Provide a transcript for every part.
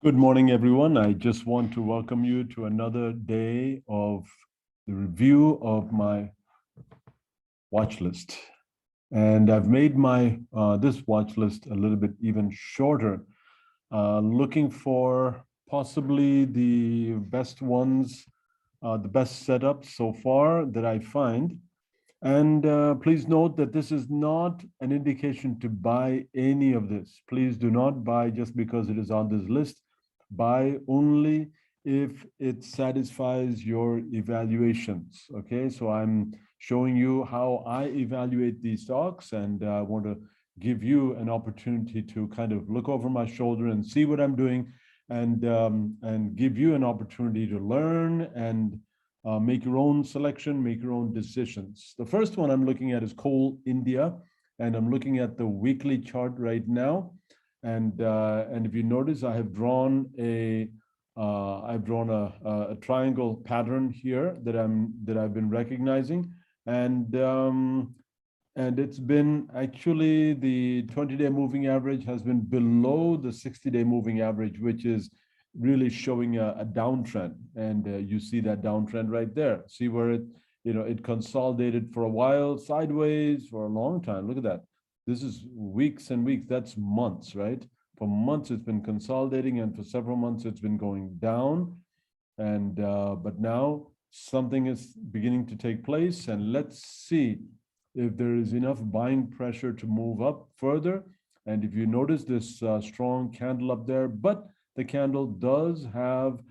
Good morning, everyone. I just want to welcome you to another day of the review of my watch list. And I've made my this watch list a little bit even shorter, looking for possibly the best ones, the best setups so far that I find. And please note that this is not an indication to buy any of this. Please do not buy just because it is on this list. Buy only if it satisfies your evaluations. Okay, so I'm showing you how I evaluate these stocks, and I want to give you an opportunity to kind of look over my shoulder and see what I'm doing, and give you an opportunity to learn and make your own selection, make your own decisions. The first one I'm looking at is Coal India, and I'm looking at the weekly chart right now. And if you notice, I have drawn a triangle pattern here that I've been recognizing, and it's been actually the 20-day moving average has been below the 60-day moving average, which is really showing a downtrend. And you see that downtrend right there. See where it consolidated for a while sideways for a long time. Look at that. This is weeks and weeks. That's months, right? For months, it's been consolidating, and for several months, it's been going down. And but now something is beginning to take place, and let's see if there is enough buying pressure to move up further. And if you notice this strong candle up there, but the candle does have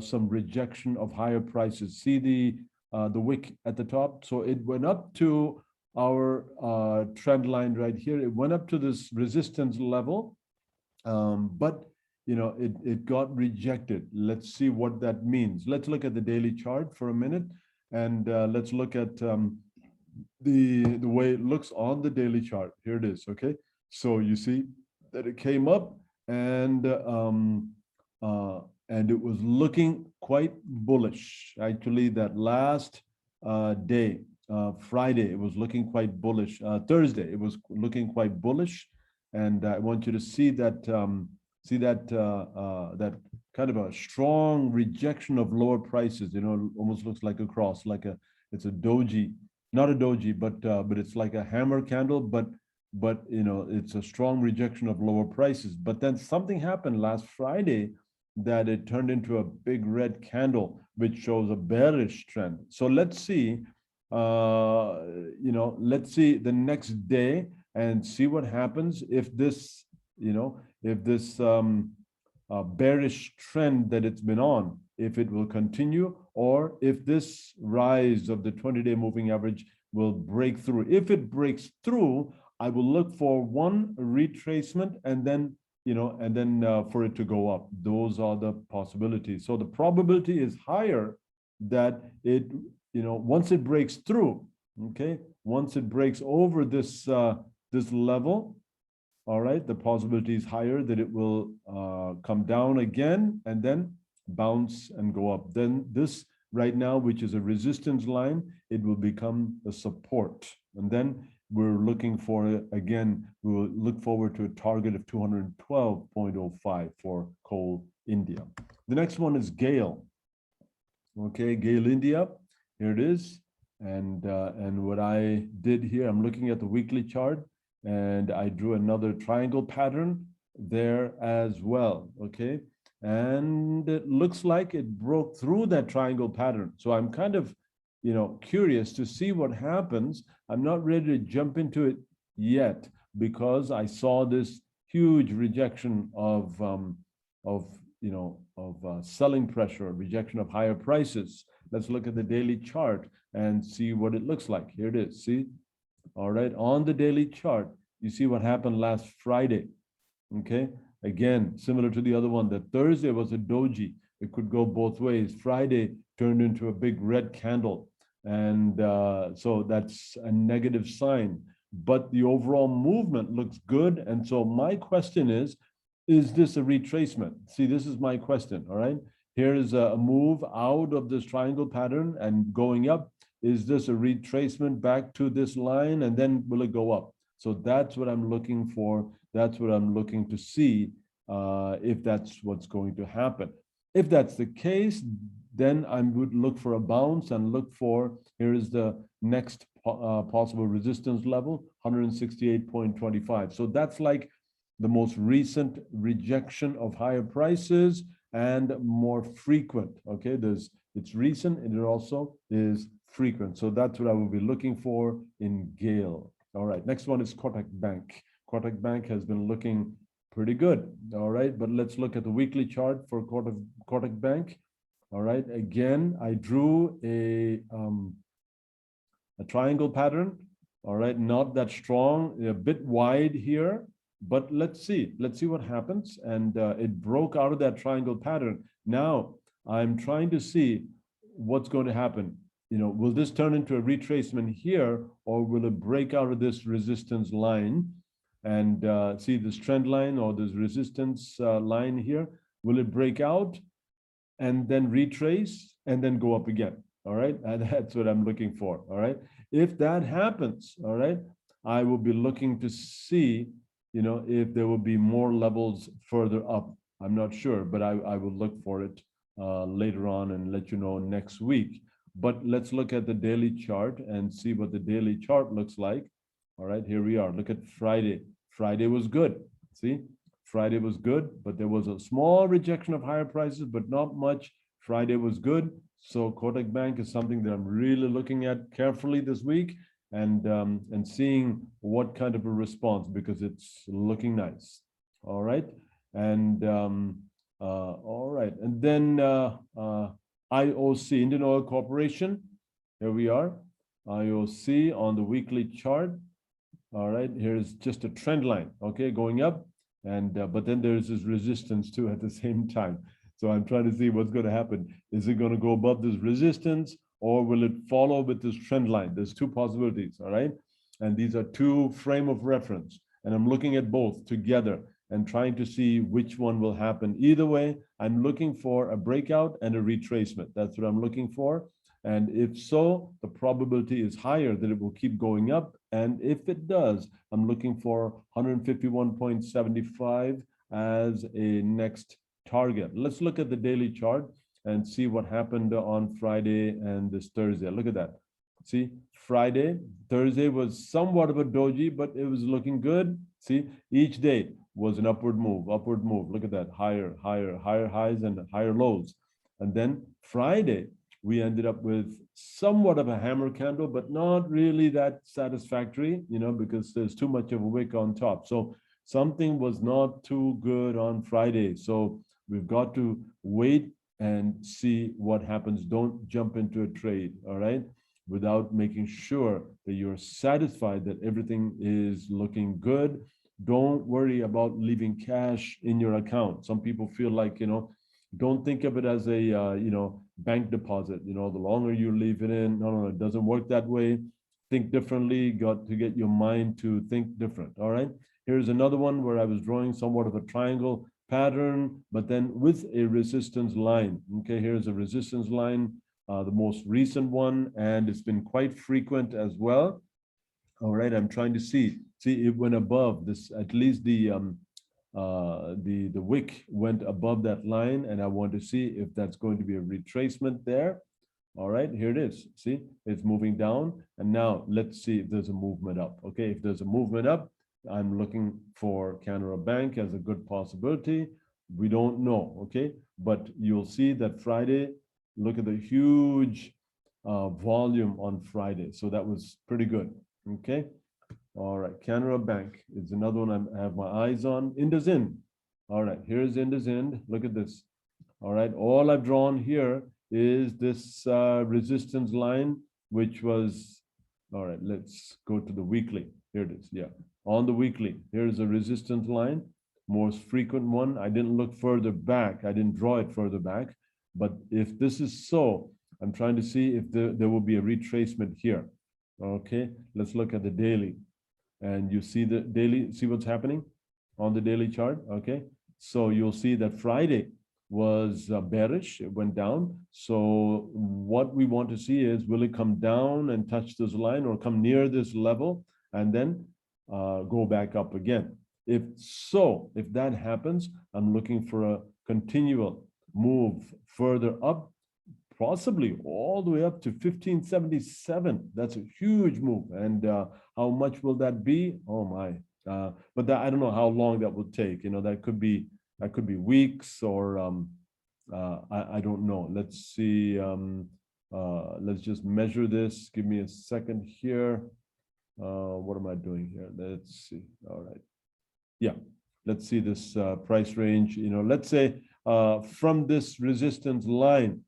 some rejection of higher prices. See the wick at the top? So it went up to our trend line right here. It went up to this resistance level, but it got rejected. Let's see what that means. Let's look at the daily chart for a minute, and let's look at the way it looks on the daily chart. Here it is. Okay, so you see that it came up, and it was looking quite bullish. Actually, that last day, Friday, it was looking quite bullish. Thursday, it was looking quite bullish, and I want you to see that that kind of a strong rejection of lower prices. Almost looks like a cross, it's a doji, not a doji, but it's like a hammer candle, but it's a strong rejection of lower prices. But then something happened last Friday that it turned into a big red candle, which shows a bearish trend. So let's see, let's see the next day and see what happens if this, bearish trend that it's been on, if it will continue, or if this rise of the 20-day moving average will break through. If it breaks through, I will look for one retracement, and then for it to go up. Those are the possibilities. So the probability is higher that it, once it breaks through, okay, once it breaks over this this level, all right, the possibility is higher that it will come down again and then bounce and go up. Then this right now, which is a resistance line, it will become a support. And then we're looking for, again, we will look forward to a target of 212.05 for Coal India. The next one is Gale. Okay, Gale India, here it is. And what I did here, I'm looking at the weekly chart, and I drew another triangle pattern there as well, okay? And it looks like it broke through that triangle pattern. So I'm kind of, curious to see what happens. I'm not ready to jump into it yet because I saw this huge rejection of selling pressure, rejection of higher prices. Let's look at the daily chart and see what it looks like. Here it is. See? All right. On the daily chart, you see what happened last Friday. Okay. Again, similar to the other one, that Thursday was a doji. It could go both ways. Friday turned into a big red candle. And so that's a negative sign. But the overall movement looks good. And so my question is this a retracement? See, this is my question. All right. Here is a move out of this triangle pattern and going up. Is this a retracement back to this line, and then will it go up? So that's what I'm looking for. That's what I'm looking to see if that's what's going to happen. If that's the case, then I would look for a bounce and look for, here is the next possible resistance level, 168.25. So that's like the most recent rejection of higher prices and more frequent. Okay, it's recent and it also is frequent. So that's what I will be looking for in Gale. All right, next one is Kotak Bank. Kotak Bank has been looking pretty good. All right, but let's look at the weekly chart for Kotak Bank. All right, again, I drew a triangle pattern. All right, not that strong, a bit wide here, but let's see what happens. And it broke out of that triangle pattern. Now I'm trying to see what's going to happen. You know, will this turn into a retracement here, or will it break out of this resistance line? And see this trend line or this resistance line here? Will it break out and then retrace and then go up again? All right, and that's what I'm looking for. All right, if that happens, all right, I will be looking to see, you know, if there will be more levels further up. I'm not sure, but I will look for it later on and let you know next week. But let's look at the daily chart and see what the daily chart looks like. All right, here we are. Look at Friday. Friday was good. See, Friday was good, but there was a small rejection of higher prices, but not much. Friday was good. So Kotak Bank is something that I'm really looking at carefully this week and seeing what kind of a response, because it's looking nice. All right. And all right. And then IOC, Indian Oil Corporation. Here we are. IOC on the weekly chart. All right. Here's just a trend line. Okay, going up. And but then there's this resistance too at the same time. So I'm trying to see what's going to happen. Is it going to go above this resistance, or will it follow with this trend line? There's two possibilities, all right? And these are two frame of reference. And I'm looking at both together and trying to see which one will happen. Either way, I'm looking for a breakout and a retracement. That's what I'm looking for. And if so, the probability is higher that it will keep going up. And if it does, I'm looking for 151.75 as a next target. Let's look at the daily chart and see what happened on Friday and this Thursday. Look at that. See, Friday, Thursday was somewhat of a doji, but it was looking good. See, each day was an upward move, upward move. Look at that, higher, higher, higher highs and higher lows. And then Friday, we ended up with somewhat of a hammer candle, but not really that satisfactory, you know, because there's too much of a wick on top. So something was not too good on Friday. So we've got to wait and see what happens. Don't jump into a trade, all right, without making sure that you're satisfied that everything is looking good. Don't worry about leaving cash in your account. Some people feel like, you know, don't think of it as a, you know, bank deposit. You know, the longer you leave it in, no, it doesn't work that way. Think differently. Got to get your mind to think different, all right? Here's another one where I was drawing somewhat of a triangle pattern, but then with a resistance line. Okay, here's a resistance line, the most recent one, and it's been quite frequent as well. All right, I'm trying to see it went above this, at least the wick went above that line, and I want to see if that's going to be a retracement there. All right, here it is. See, it's moving down, and now let's see if there's a movement up. Okay, if there's a movement up, I'm looking for Canara Bank as a good possibility. We don't know, okay? But you'll see that Friday, look at the huge volume on Friday. So that was pretty good, okay? All right, Canara Bank is another one I have my eyes on. INDOF. All right, here's INDOF. Look at this. All right, all I've drawn here is this resistance line, which was, all right, let's go to the weekly. Here it is, yeah. On the weekly, here's a resistance line, most frequent one. I didn't look further back. I didn't draw it further back. But if this is so, I'm trying to see if there will be a retracement here. Okay, let's look at the daily. And you see the daily, see what's happening on the daily chart, okay? So you'll see that Friday was bearish, it went down. So what we want to see is, will it come down and touch this line or come near this level and then go back up again? If so, if that happens, I'm looking for a continual move further up, possibly all the way up to 1577. That's a huge move. And how much will that be? Oh my. But that, I don't know how long that will take. You know, that could be weeks or I don't know. Let's see. Let's just measure this. Give me a second here. What am I doing here? Let's see. All right. Yeah. Let's see this price range. You know, let's say from this resistance line,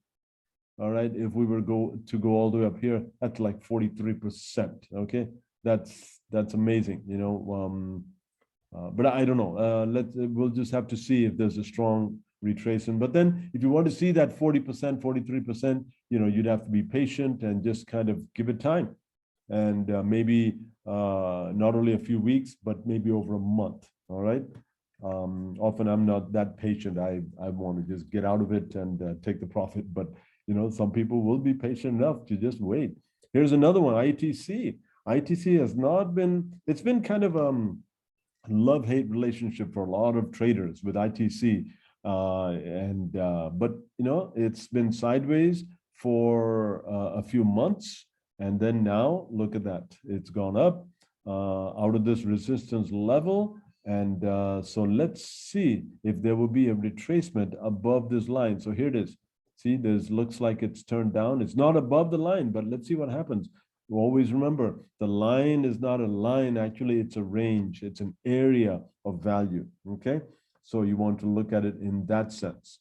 all right, if we were to go all the way up here, that's like 43%. Okay, that's amazing, you know. But I don't know. We'll just have to see if there's a strong retracement. But then, if you want to see that 40%, 43%, you know, you'd have to be patient and just kind of give it time, and maybe not only a few weeks, but maybe over a month. All right. Often I'm not that patient. I want to just get out of it and take the profit, but you know, some people will be patient enough to just wait. Here's another one, IETC. IETC has not been, it's been kind of love-hate relationship for a lot of traders with ITC. But you know, it's been sideways for a few months. And then now, look at that. It's gone up out of this resistance level. And so let's see if there will be a retracement above this line. So here it is. See, this looks like it's turned down. It's not above the line, but let's see what happens. Always remember, the line is not a line. Actually, it's a range. It's an area of value, okay? So you want to look at it in that sense.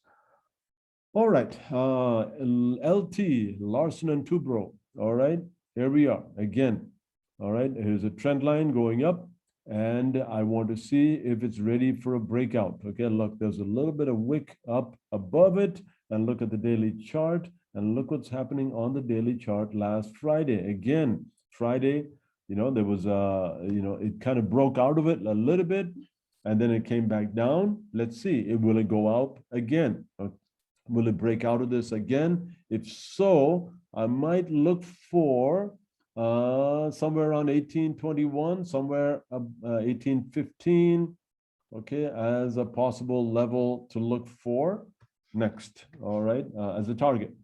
All right, LT, Larsen and Toubro, all right? Here we are again, all right? Here's a trend line going up, and I want to see if it's ready for a breakout, okay? Look, there's a little bit of wick up above it, and look at the daily chart, and look what's happening on the daily chart last Friday. Again, Friday, you know, there was you know, it kind of broke out of it a little bit, and then it came back down. Let's see, will it go out again? Will it break out of this again? If so, I might look for somewhere around 1821, somewhere 1815, okay, as a possible level to look for next, all right, as a target.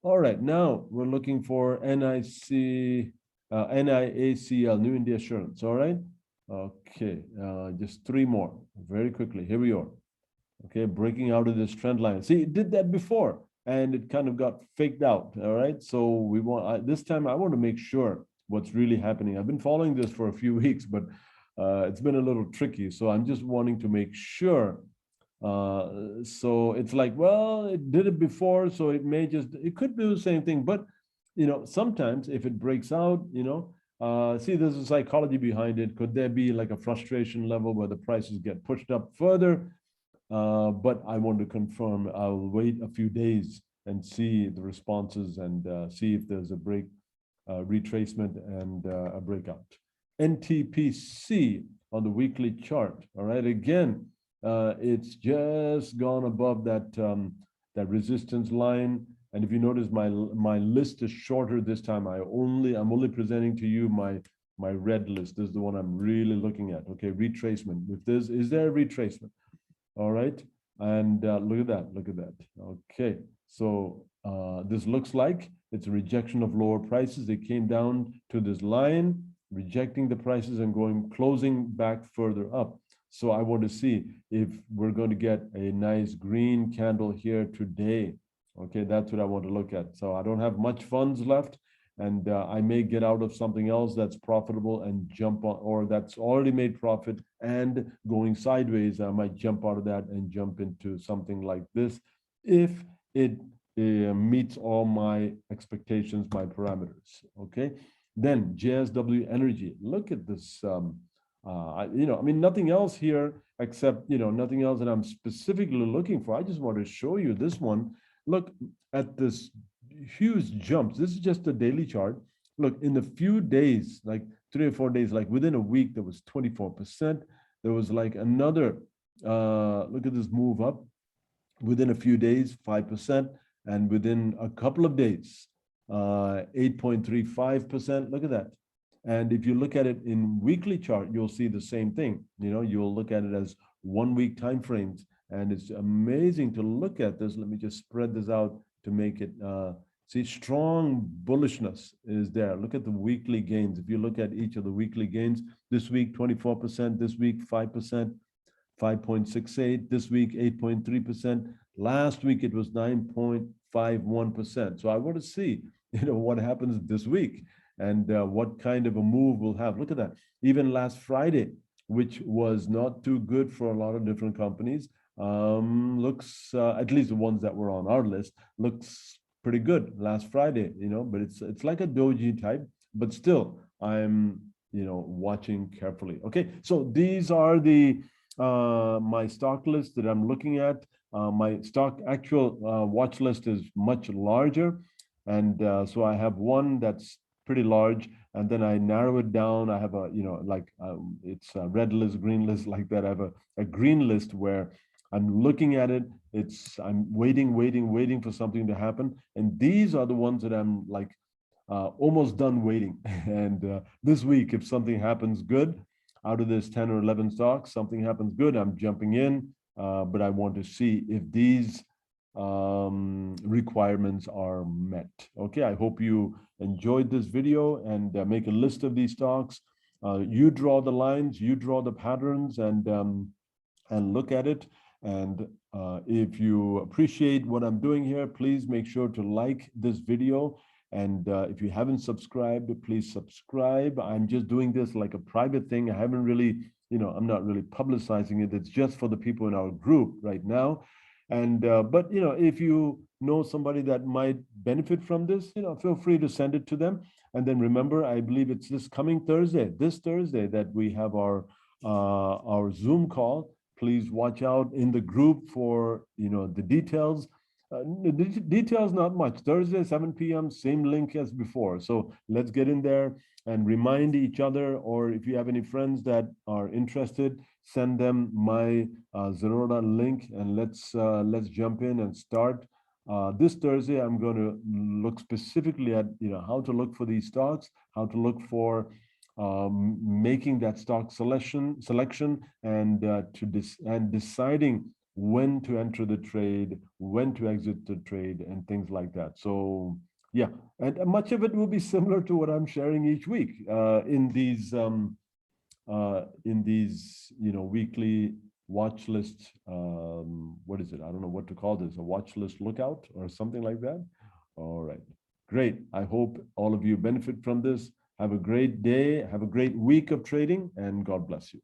All right, now we're looking for NIACL, New India Assurance, all right? Okay, just three more, very quickly, here we are. Okay, breaking out of this trend line. See, it did that before, and it kind of got faked out, all right? So we want, this time I want to make sure what's really happening. I've been following this for a few weeks, but it's been a little tricky. So I'm just wanting to make sure. So it's like, well, it did it before, so it may just, it could do the same thing. But, you know, sometimes if it breaks out, you know, see, there's a psychology behind it. Could there be like a frustration level where the prices get pushed up further? But I want to confirm. I'll wait a few days and see the responses and see if there's a retracement and a breakout. NTPC on the weekly chart. All right, again, it's just gone above that that resistance line. And if you notice, my list is shorter this time. I'm only presenting to you my red list. This is the one I'm really looking at. Okay, retracement. If this is there a retracement? All right, and look at that. Look at that. Okay, so this looks like it's a rejection of lower prices. They came down to this line, rejecting the prices and closing back further up. So I want to see if we're going to get a nice green candle here today. Okay, that's what I want to look at. So I don't have much funds left, and I may get out of something else that's profitable and jump on, or that's already made profit and going sideways. I might jump out of that and jump into something like this if it meets all my expectations, my parameters. Okay, then JSW Energy. Look at this. You know, I mean, nothing else here except, you know, nothing else that I'm specifically looking for. I just want to show you this one. Look at this huge jumps. This is just a daily chart. Look, in a few days, like 3 or 4 days, like within a week, there was 24%. There was like another, look at this move up. Within a few days, 5%. And within a couple of days, 8.35%. Look at that. And if you look at it in weekly chart, you'll see the same thing. You'll look at it as 1 week time frames. And it's amazing to look at this. Let me just spread this out to make it, see, strong bullishness is there. Look at the weekly gains. If you look at each of the weekly gains, this week, 24%, this week, 5%, 5.68, this week, 8.3%. Last week, it was 9.51%. So I want to see, what happens this week and what kind of a move we'll have. Look at that. Even last Friday, which was not too good for a lot of different companies, looks, at least the ones that were on our list, looks pretty good last Friday, but it's like a doji type, but still I'm, watching carefully. Okay, so these are the my stock list that I'm looking at. My stock actual watch list is much larger. And so I have one that's pretty large, and then I narrow it down. I have a, it's a red list, green list, like that. I have a green list where I'm looking at it. I'm waiting for something to happen. And these are the ones that I'm like almost done waiting. And this week, if something happens good, out of this 10 or 11 stocks, something happens good, I'm jumping in. But I want to see if these requirements are met. Okay, I hope you enjoyed this video, and make a list of these stocks. You draw the lines, you draw the patterns, and look at it. And if you appreciate what I'm doing here, please make sure to like this video. And if you haven't subscribed, please subscribe. I'm just doing this like a private thing. I haven't really, I'm not really publicizing it. It's just for the people in our group right now. And but if you know somebody that might benefit from this, feel free to send it to them. And then remember, I believe it's this Thursday, that we have our Zoom call. Please watch out in the group for the details. The details, not much. Thursday, 7 p.m., same link as before. So let's get in there and remind each other, or if you have any friends that are interested, send them my Zerodha link, and let's jump in and start. This Thursday, I'm going to look specifically at how to look for these stocks, how to look for making that stock selection, and deciding when to enter the trade, when to exit the trade, and things like that. So yeah, and much of it will be similar to what I'm sharing each week in these weekly watch list. What is it? I don't know what to call this, a watch list lookout or something like that. All right, great. I hope all of you benefit from this. Have a great day, have a great week of trading, and God bless you.